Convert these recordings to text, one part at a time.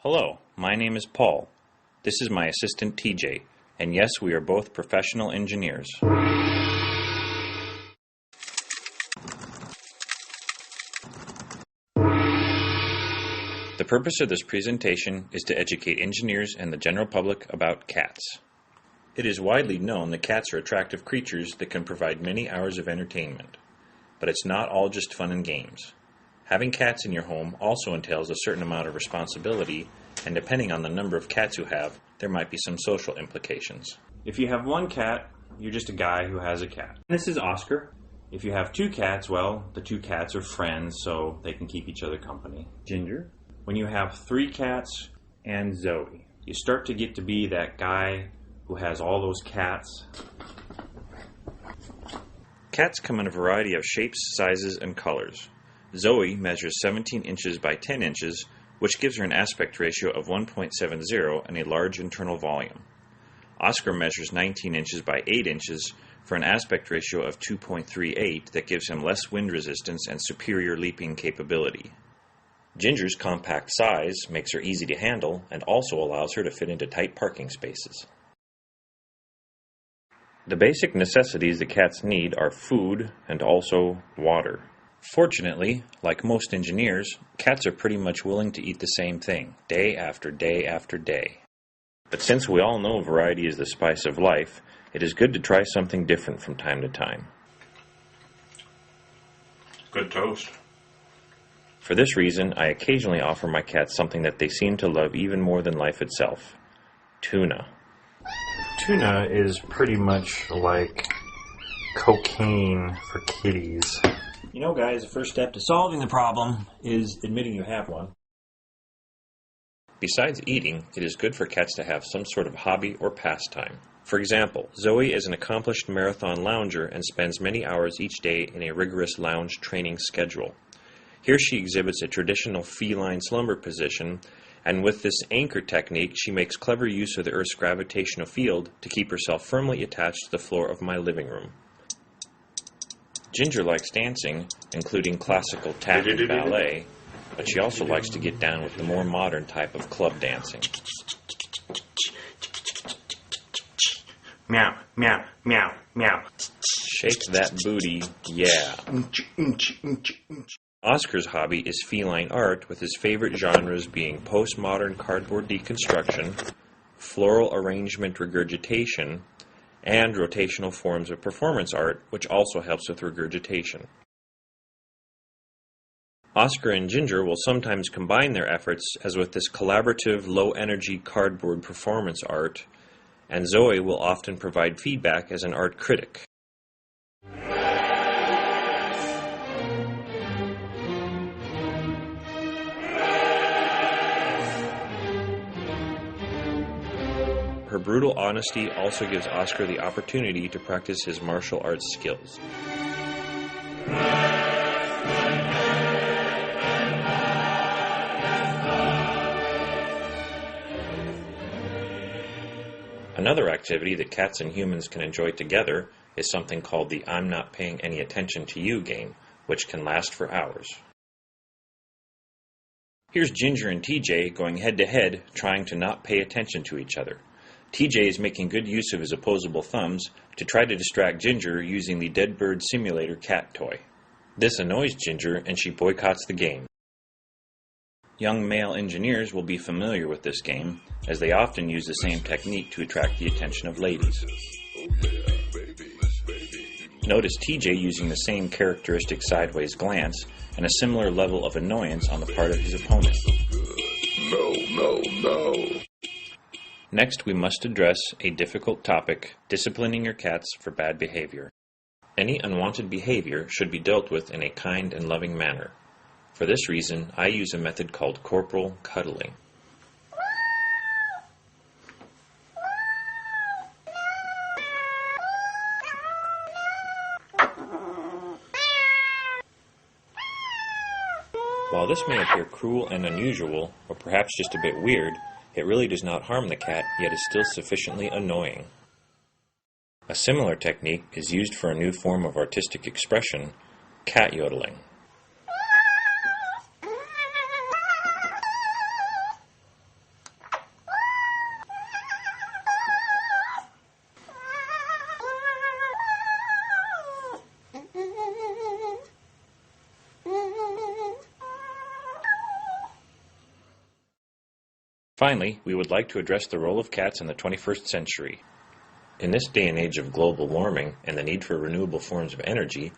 Hello, my name is Paul. This is my assistant TJ, and yes, we are both professional engineers. The purpose of this presentation is to educate engineers and the general public about cats. It is widely known that cats are attractive creatures that can provide many hours of entertainment. But it's not all just fun and games. Having cats in your home also entails a certain amount of responsibility, and depending on the number of cats you have, there might be some social implications. If you have one cat, you're just a guy who has a cat. This is Oscar. If you have two cats, well, the two cats are friends, so they can keep each other company. Ginger. When you have three cats and Zoe, you start to get to be that guy who has all those cats. Cats come in a variety of shapes, sizes, and colors. Zoe measures 17 inches by 10 inches, which gives her an aspect ratio of 1.70 and a large internal volume. Oscar measures 19 inches by 8 inches for an aspect ratio of 2.38 that gives him less wind resistance and superior leaping capability. Ginger's compact size makes her easy to handle and also allows her to fit into tight parking spaces. The basic necessities that cats need are food and also water. Fortunately, like most engineers, cats are pretty much willing to eat the same thing, day after day after day. But since we all know variety is the spice of life, it is good to try something different from time to time. Good toast. For this reason, I occasionally offer my cats something that they seem to love even more than life itself: tuna. Tuna is pretty much like cocaine for kitties. You know, guys, the first step to solving the problem is admitting you have one. Besides eating, it is good for cats to have some sort of hobby or pastime. For example, Zoe is an accomplished marathon lounger and spends many hours each day in a rigorous lounge training schedule. Here she exhibits a traditional feline slumber position, and with this anchor technique, she makes clever use of the Earth's gravitational field to keep herself firmly attached to the floor of my living room. Ginger likes dancing, including classical tap and ballet, but she also likes to get down with the more modern type of club dancing. Meow, meow, meow, meow. Shake that booty, yeah. Oscar's hobby is feline art, with his favorite genres being postmodern cardboard deconstruction, floral arrangement regurgitation, and rotational forms of performance art, which also helps with regurgitation. Oscar and Ginger will sometimes combine their efforts, as with this collaborative, low-energy cardboard performance art, and Zoe will often provide feedback as an art critic. Her brutal honesty also gives Oscar the opportunity to practice his martial arts skills. Another activity that cats and humans can enjoy together is something called the "I'm not paying any attention to you" game, which can last for hours. Here's Ginger and TJ going head-to-head, trying to not pay attention to each other. TJ is making good use of his opposable thumbs to try to distract Ginger using the Dead Bird Simulator cat toy. This annoys Ginger, and she boycotts the game. Young male engineers will be familiar with this game, as they often use the same technique to attract the attention of ladies. Notice TJ using the same characteristic sideways glance and a similar level of annoyance on the part of his opponent. No. Next, we must address a difficult topic: disciplining your cats for bad behavior. Any unwanted behavior should be dealt with in a kind and loving manner. For this reason, I use a method called corporal cuddling. While this may appear cruel and unusual, or perhaps just a bit weird, it really does not harm the cat, yet is still sufficiently annoying. A similar technique is used for a new form of artistic expression: cat yodeling. Finally, we would like to address the role of cats in the 21st century. In this day and age of global warming and the need for renewable forms of energy,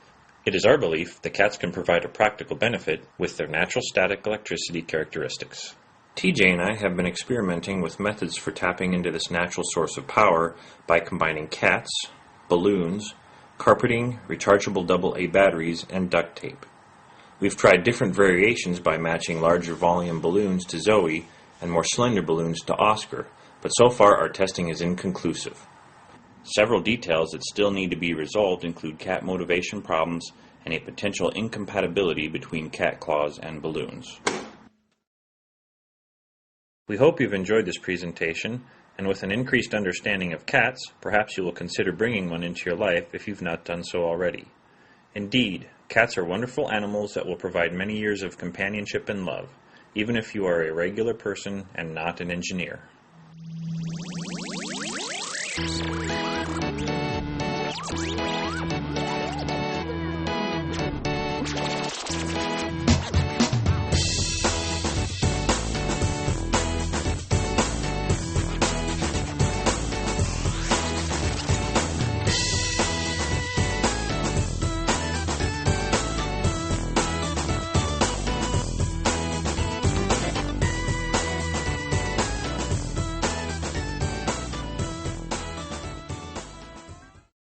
it is our belief that cats can provide a practical benefit with their natural static electricity characteristics. TJ and I have been experimenting with methods for tapping into this natural source of power by combining cats, balloons, carpeting, rechargeable AA batteries, and duct tape. We've tried different variations by matching larger volume balloons to Zoe and more slender balloons to Oscar, but so far our testing is inconclusive. Several details that still need to be resolved include cat motivation problems and a potential incompatibility between cat claws and balloons. We hope you've enjoyed this presentation, and with an increased understanding of cats, perhaps you will consider bringing one into your life if you've not done so already. Indeed, cats are wonderful animals that will provide many years of companionship and love, even if you are a regular person and not an engineer.